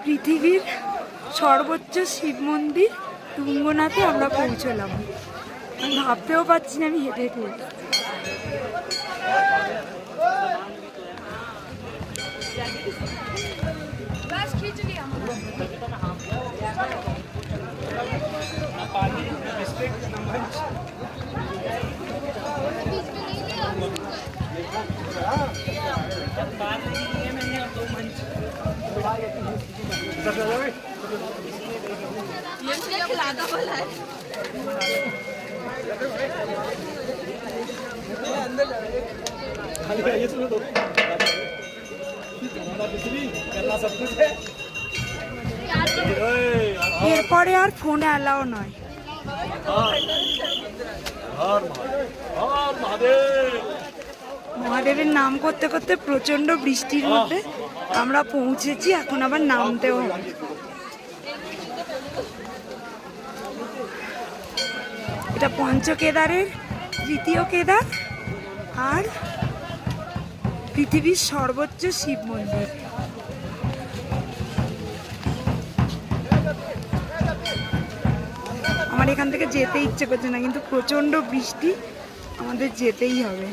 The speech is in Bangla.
পৃথিবীর সর্বোচ্চ শিব মন্দির তুঙ্গনাথে আমরা পৌঁছলাম। আমি ভাবতেও পারছি না আমি হেঁটে হেঁটে। এরপরে আর ফোনে অ্যালাও নয়। মহাদেবের নাম করতে করতে প্রচন্ড বৃষ্টির মধ্যে আমরা পৌঁছেছি, এখন আবার নামতেও হবে। এটা পঞ্চকেদারের তৃতীয় কেদার আর পৃথিবীর সর্বোচ্চ শিব মন্দির। আমার এখান থেকে যেতে ইচ্ছে করছে না, কিন্তু প্রচন্ড বৃষ্টি, আমাদের যেতেই হবে।